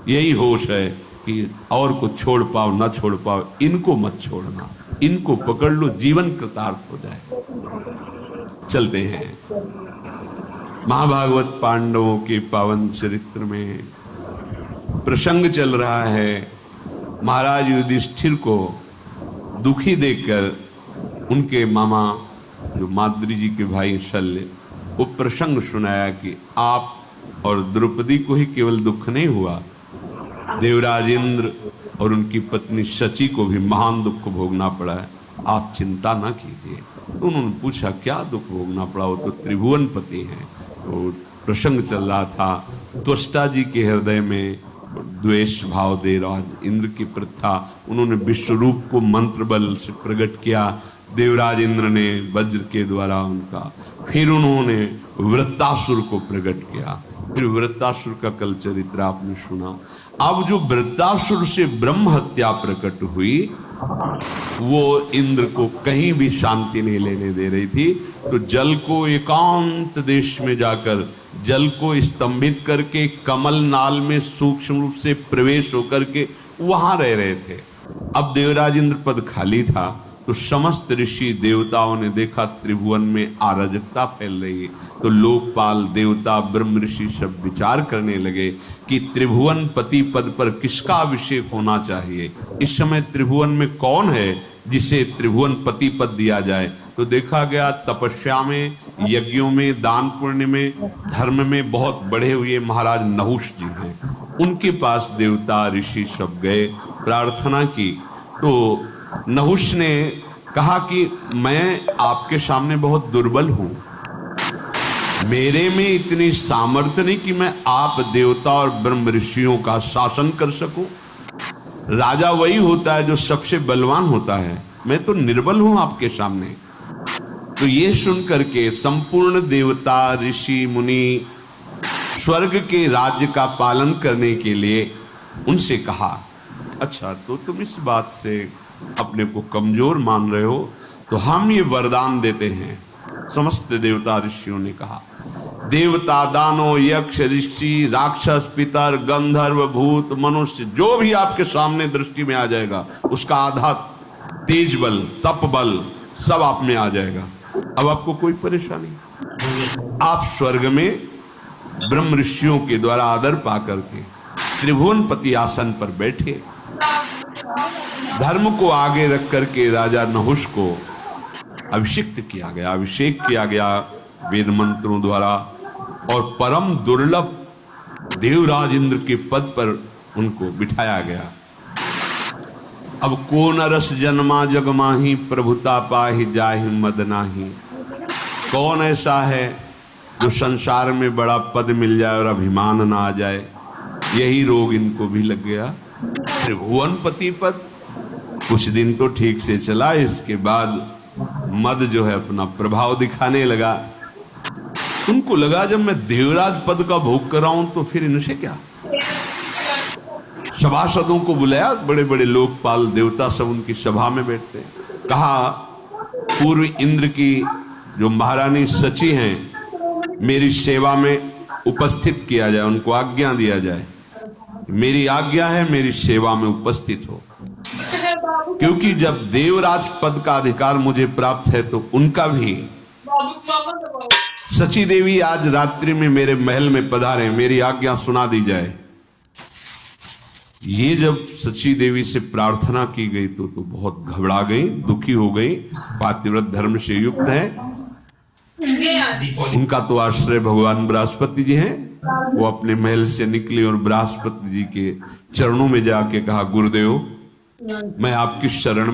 यही होश है कि और को छोड़ पाओ ना छोड़ पाओ, इनको मत छोड़ना, इनको पकड़ लो, जीवन कृतार्थ हो जाए। चलते हैं महाभागवत पांडवों के पावन चरित्र में प्रसंग चल रहा है। महाराज युधिष्ठिर को दुखी देखकर उनके मामा जो माद्री जी के भाई शल्य, वो प्रसंग सुनाया कि आप और द्रौपदी को ही केवल दुख नहीं हुआ, देवराज इंद्र और उनकी पत्नी शची को भी महान दुख भोगना पड़ा है, आप चिंता ना कीजिए। तो उन्होंने पूछा क्या दुख भोगना पड़ा, वो तो त्रिभुवन पति हैं। तो प्रसंग चल रहा था, त्वष्टा जी के हृदय में द्वेष भाव देवराज इंद्र की प्रथा, उन्होंने विश्वरूप को मंत्र बल से प्रकट किया, देवराज इंद्र ने वज्र के द्वारा उनका, फिर उन्होंने वृत्तासुर को प्रकट किया, फिर वृत्तासुर का कल चरित्र आपने सुना। अब जो वृत्तासुर से ब्रह्म हत्या प्रकट हुई, वो इंद्र को कहीं भी शांति नहीं लेने दे रही थी। तो जल को एकांत देश में जाकर जल को स्तंभित करके कमल नाल में सूक्ष्म रूप से प्रवेश होकर के वहां रह रहे थे। अब देवराज इंद्र पद खाली था, तो समस्त ऋषि देवताओं ने देखा त्रिभुवन में अराजकता फैल रही। तो लोकपाल देवता ब्रह्म ऋषि सब विचार करने लगे कि त्रिभुवन पति पद पर किसका अभिषेक होना चाहिए, इस समय त्रिभुवन में कौन है जिसे त्रिभुवन पति पद दिया जाए। तो देखा गया तपस्या में, यज्ञों में, दान पुण्य में, धर्म में बहुत बढ़े हुए महाराज नहुष जी हैं, उनके पास देवता ऋषि सब गए, प्रार्थना की। तो नहुष ने कहा कि मैं आपके सामने बहुत दुर्बल हूं, मेरे में इतनी सामर्थ्य नहीं कि मैं आप देवता और ब्रह्म ऋषियों का शासन कर सकूं। राजा वही होता है जो सबसे बलवान होता है, मैं तो निर्बल हूं आपके सामने। तो ये सुनकर के संपूर्ण देवता ऋषि मुनि स्वर्ग के राज्य का पालन करने के लिए उनसे कहा, अच्छा तो तुम इस बात से अपने को कमजोर मान रहे हो, तो हम ये वरदान देते हैं। समस्त देवता ऋषियों ने कहा, देवता दानव यक्ष ऋषि राक्षस पितर गंधर्व भूत मनुष्य जो भी आपके सामने दृष्टि में आ जाएगा, उसका आधा तेज बल तप बल सब आप में आ जाएगा। अब आपको कोई परेशानी, आप स्वर्ग में ब्रह्म ऋषियों के द्वारा आदर पा करके त्रिभुवनपति आसन पर बैठे। धर्म को आगे रख करके राजा नहुष को अभिषिक्त किया गया, अभिषेक किया गया वेद मंत्रों द्वारा, और परम दुर्लभ देवराज इंद्र के पद पर उनको बिठाया गया। अब को नरस जन्मा जग माही, प्रभुता पाहि जाहि मद नाही। कौन ऐसा है जो संसार में बड़ा पद मिल जाए और अभिमान ना आ जाए, यही रोग इनको भी लग गया। त्रिभुवनपति पद कुछ दिन तो ठीक से चला, इसके बाद मद जो है अपना प्रभाव दिखाने लगा। उनको लगा जब मैं देवराज पद का भोग कर रहा हूं तो फिर इनसे क्या। सभासदों को बुलाया, बड़े बड़े लोकपाल देवता सब उनकी सभा में बैठते। कहा पूर्व इंद्र की जो महारानी शची हैं, मेरी सेवा में उपस्थित किया जाए, उनको आज्ञा दिया जाए। मेरी आज्ञा है मेरी सेवा में उपस्थित हो, क्योंकि जब देवराज पद का अधिकार मुझे प्राप्त है तो उनका भी। सची देवी आज रात्रि में मेरे महल में पधारे, मेरी आज्ञा सुना दी जाए। ये जब सची देवी से प्रार्थना की गई तो बहुत घबरा गई, दुखी हो गई। पातिव्रत धर्म से युक्त है, उनका तो आश्रय भगवान बृहस्पति जी हैं। वो अपने महल से निकले और बृहस्पति जी के चरणों में जाके कहा, गुरुदेव मैं आपकी शरण